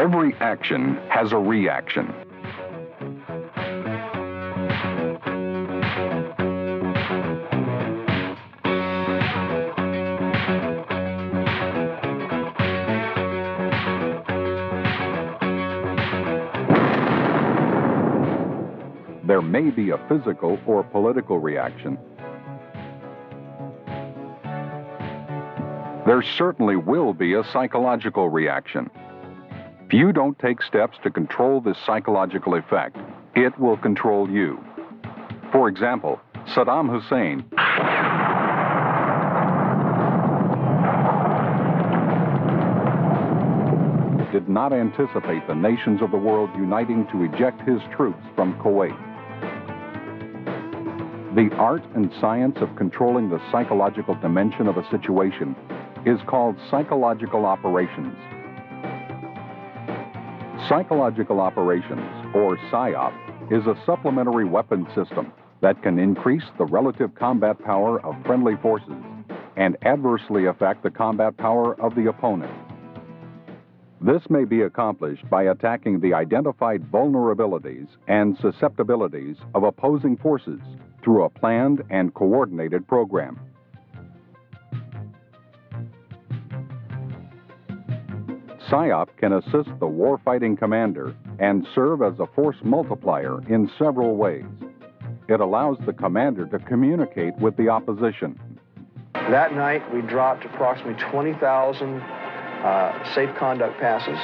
Every action has a reaction. There may be a physical or political reaction. There certainly will be a psychological reaction. If you don't take steps to control this psychological effect, it will control you. For example, Saddam Hussein did not anticipate the nations of the world uniting to eject his troops from Kuwait. The art and science of controlling the psychological dimension of a situation is called psychological operations. Psychological operations, or PSYOP, is a supplementary weapon system that can increase the relative combat power of friendly forces and adversely affect the combat power of the opponent. This may be accomplished by attacking the identified vulnerabilities and susceptibilities of opposing forces through a planned and coordinated program. PSYOP can assist the warfighting commander and serve as a force multiplier in several ways. It allows the commander to communicate with the opposition. That night, we dropped approximately 20,000 safe conduct passes,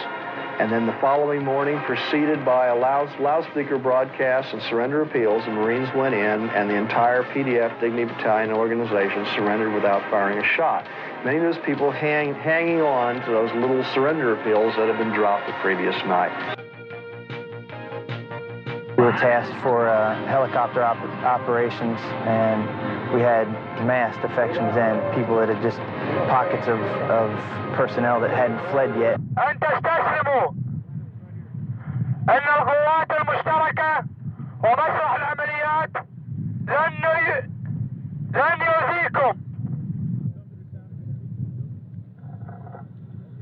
and then the following morning, preceded by a loudspeaker broadcast and surrender appeals, the Marines went in, and the entire PDF Dignity Battalion organization surrendered without firing a shot. Many of those people hanging on to those little surrender appeals that had been dropped the previous night. We were tasked for helicopter operations, and we had mass defections and people that had just pockets of personnel that hadn't fled yet.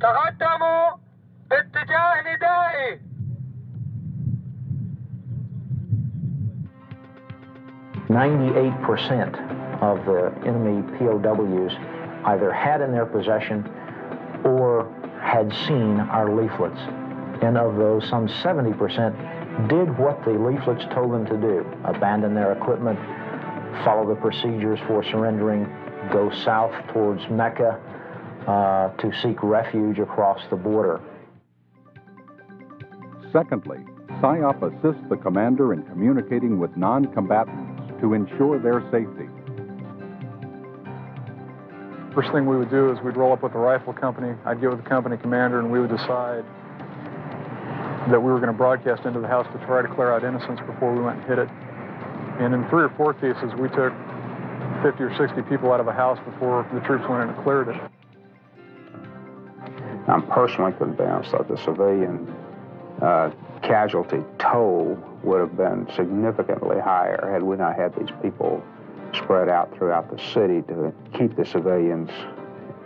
تقدموا باتجاه ندائي. 98% of the enemy POWs either had in their possession or had seen our leaflets. And of those, some 70% did what the leaflets told them to do: abandon their equipment, follow the procedures for surrendering, go south towards Mecca, to seek refuge across the border. Secondly, PSYOP assists the commander in communicating with non-combatants to ensure their safety. First thing we would do is we'd roll up with the rifle company. I'd get with the company commander, and we would decide that we were going to broadcast into the house to try to clear out innocents before we went and hit it. And in 3 or 4 cases, we took 50 or 60 people out of a house before the troops went in and cleared it. I'm personally convinced that the civilian casualty toll would have been significantly higher had we not had these people spread out throughout the city to keep the civilians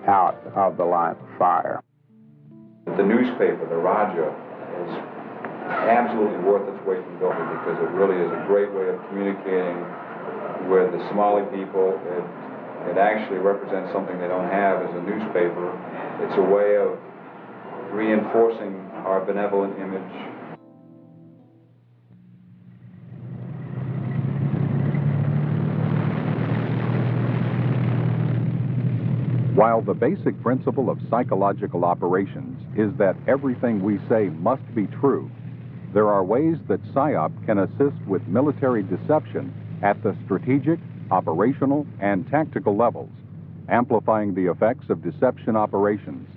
out of the line of fire. The newspaper, the Raja, is absolutely worth its weight in gold because it really is a great way of communicating with the Somali people. It actually represents something they don't have as a newspaper. It's a way of reinforcing our benevolent image. While the basic principle of psychological operations is that everything we say must be true, there are ways that PSYOP can assist with military deception at the strategic, operational, and tactical levels, amplifying the effects of deception operations.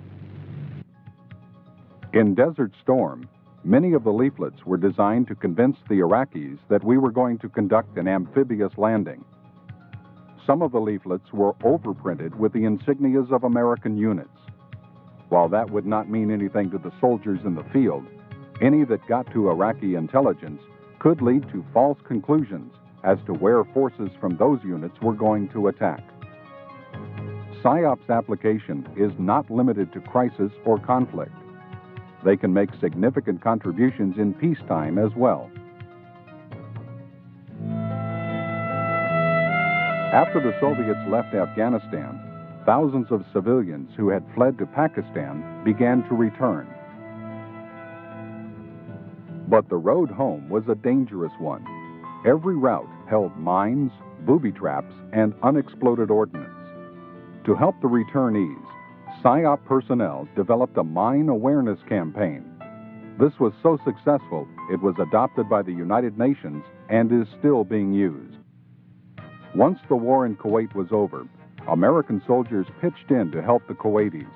In Desert Storm, many of the leaflets were designed to convince the Iraqis that we were going to conduct an amphibious landing. Some of the leaflets were overprinted with the insignias of American units. While that would not mean anything to the soldiers in the field, any that got to Iraqi intelligence could lead to false conclusions as to where forces from those units were going to attack. PSYOP's application is not limited to crisis or conflict. they can make significant contributions in peacetime as well. After the Soviets left Afghanistan, thousands of civilians who had fled to Pakistan began to return. But the road home was a dangerous one. Every route held mines, booby traps, and unexploded ordnance. To help the returnees, PSYOP personnel developed a mine awareness campaign. This was so successful, it was adopted by the United Nations and is still being used. Once the war in Kuwait was over, American soldiers pitched in to help the Kuwaitis.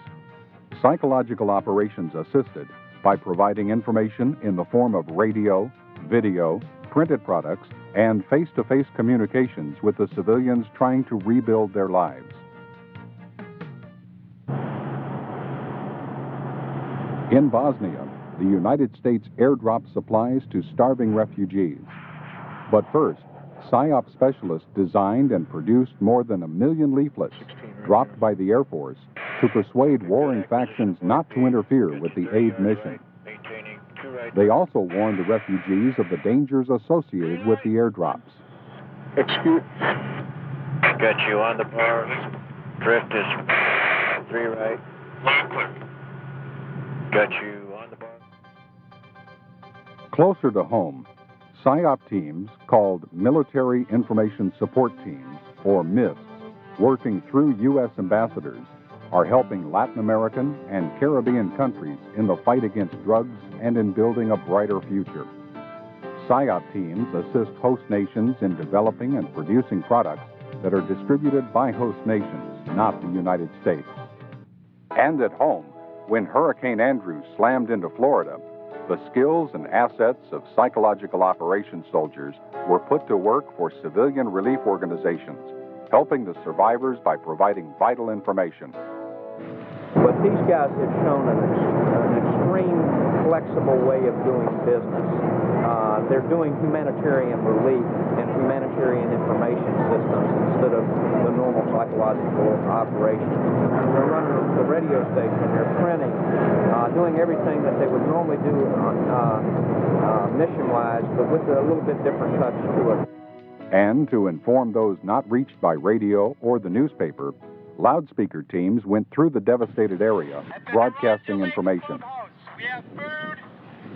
Psychological operations assisted by providing information in the form of radio, video, printed products, and face-to-face communications with the civilians trying to rebuild their lives. In Bosnia, the United States airdropped supplies to starving refugees. But first, PSYOP specialists designed and produced more than 1 million leaflets dropped by the Air Force to persuade warring factions not to interfere with the aid mission. They also warned the refugees of the dangers associated with the airdrops. Excuse. Got you on the bar. Drift is 3 right. Got you on the bar. Closer to home, PSYOP teams called Military Information Support Teams, or MISS, working through U.S. ambassadors, are helping Latin American and Caribbean countries in the fight against drugs and in building a brighter future. PSYOP teams assist host nations in developing and producing products that are distributed by host nations, not the United States. And at home, when Hurricane Andrew slammed into Florida, the skills and assets of psychological operations soldiers were put to work for civilian relief organizations, helping the survivors by providing vital information. But these guys have shown an extreme flexible way of doing business. They're doing humanitarian relief and humanitarian information systems instead of the normal psychological operations. They're running the radio station, they're printing, doing everything that they would normally do mission-wise, but with a little bit different touch to it. And to inform those not reached by radio or the newspaper, loudspeaker teams went through the devastated area, broadcasting information. We have food,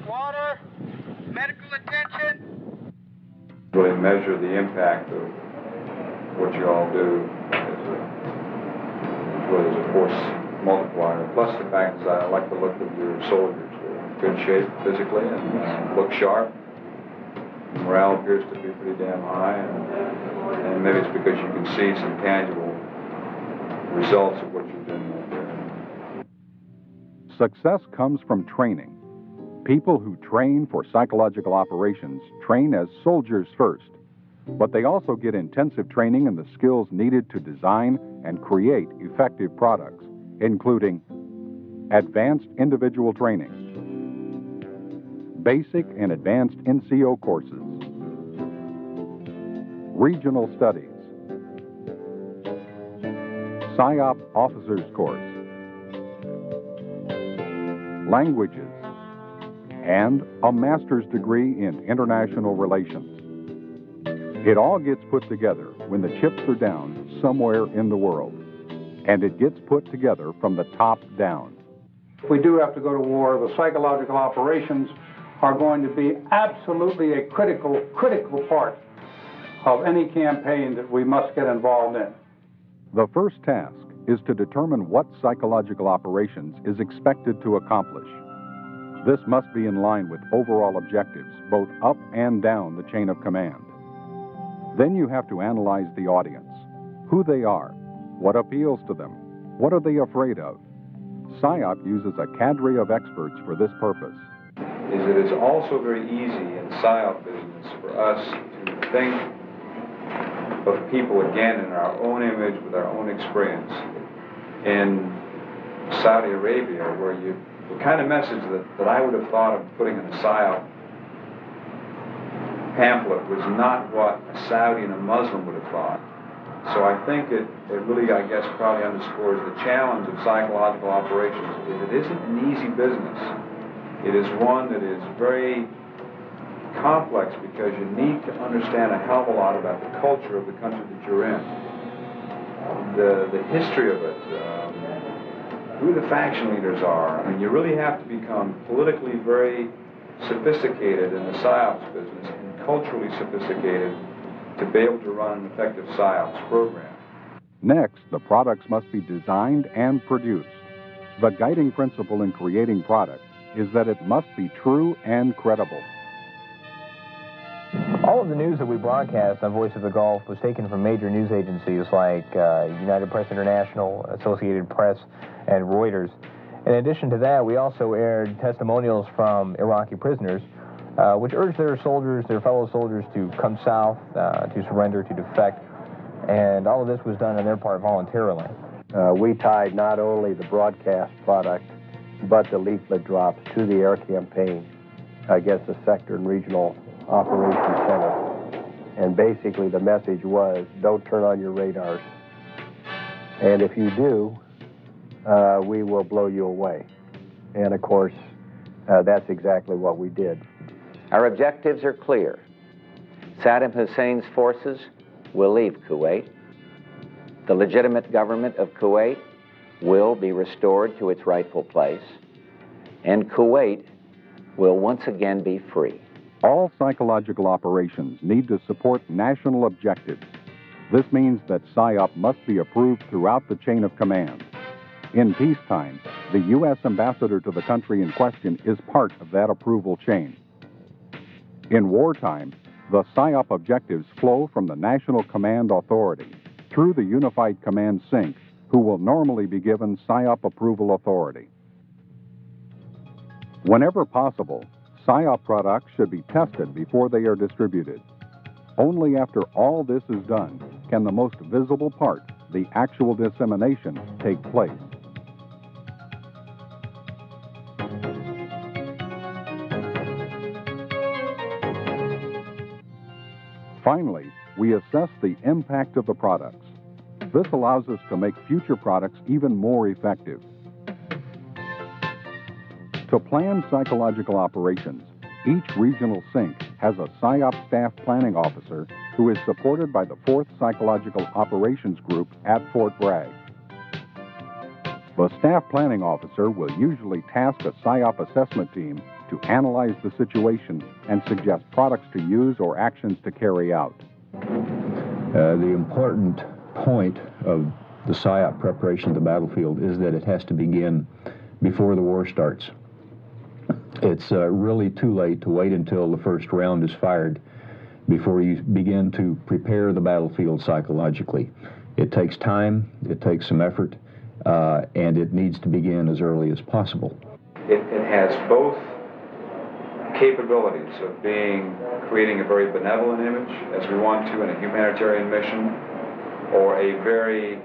water, medical attention. Really measure the impact of what you all do as a force multiplier. Plus the fact is I like the look of your soldiers. They're in good shape physically and look sharp. Morale appears to be pretty damn high, and maybe it's because you can see some tangible results of what you're doing out there. Success comes from training. People who train for psychological operations train as soldiers first, but they also get intensive training in the skills needed to design and create effective products, including advanced individual training, basic and advanced NCO courses, regional studies, PSYOP officers course, languages, and a master's degree in international relations. It all gets put together when the chips are down somewhere in the world, and it gets put together from the top down. If we do have to go to war, the psychological operations are going to be absolutely a critical part of any campaign that we must get involved in. The first task is to determine what psychological operations is expected to accomplish. This must be in line with overall objectives, both up and down the chain of command. Then you have to analyze the audience, who they are, what appeals to them, what are they afraid of. PSYOP uses a cadre of experts for this purpose. It is also very easy in PSYOP business for us to think of people, again, in our own image, with our own experience. In Saudi Arabia, where the kind of message that I would have thought of putting in a PSYOP pamphlet was not what a Saudi and a Muslim would have thought. So I think it really, I guess, probably underscores the challenge of psychological operations. It isn't an easy business. It is one that is very complex because you need to understand a hell of a lot about the culture of the country that you're in, the history of it, who the faction leaders are. I mean, you really have to become politically very sophisticated in the PSYOPs business and culturally sophisticated to be able to run an effective PSYOPs program. Next, the products must be designed and produced. The guiding principle in creating product is that it must be true and credible. All of the news that we broadcast on Voice of the Gulf was taken from major news agencies like United Press International, Associated Press, and Reuters. In addition to that, we also aired testimonials from Iraqi prisoners, which urged their soldiers, their fellow soldiers, to come south, to surrender, to defect, and all of this was done on their part voluntarily. We tied not only the broadcast product, but the leaflet drops to the air campaign against the sector and regional operations center. And basically the message was, don't turn on your radars. And if you do, we will blow you away. And of course, that's exactly what we did. Our objectives are clear. Saddam Hussein's forces will leave Kuwait. The legitimate government of Kuwait will be restored to its rightful place, and Kuwait will once again be free. All psychological operations need to support national objectives. This means that PSYOP must be approved throughout the chain of command. In peacetime, the U.S. ambassador to the country in question is part of that approval chain. In wartime, the PSYOP objectives flow from the National Command Authority through the Unified Command Sync, who will normally be given PSYOP approval authority. Whenever possible, PSYOP products should be tested before they are distributed. Only after all this is done can the most visible part, the actual dissemination, take place. Finally, we assess the impact of the products. This allows us to make future products even more effective. To plan psychological operations, each regional sync has a PSYOP staff planning officer who is supported by the 4th Psychological Operations Group at Fort Bragg. The staff planning officer will usually task a PSYOP assessment team to analyze the situation and suggest products to use or actions to carry out. The important point of the PSYOP preparation of the battlefield is that it has to begin before the war starts. It's really too late to wait until the first round is fired before you begin to prepare the battlefield psychologically. It takes time, it takes some effort, and it needs to begin as early as possible. It has both capabilities of creating a very benevolent image, as we want to in a humanitarian mission, or a very,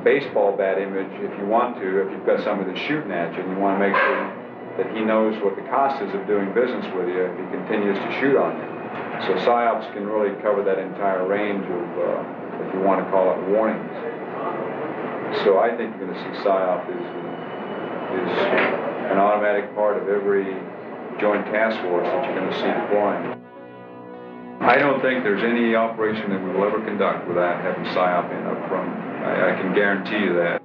baseball bat image if you want to, if you've got somebody that's shooting at you and you want to make sure that he knows what the cost is of doing business with you if he continues to shoot on you. So PSYOPs can really cover that entire range of, if you want to call it, warnings. So I think you're going to see PSYOP is an automatic part of every joint task force that you're going to see deploying. I don't think there's any operation that we will ever conduct without having PSYOP in up front. I can guarantee you that.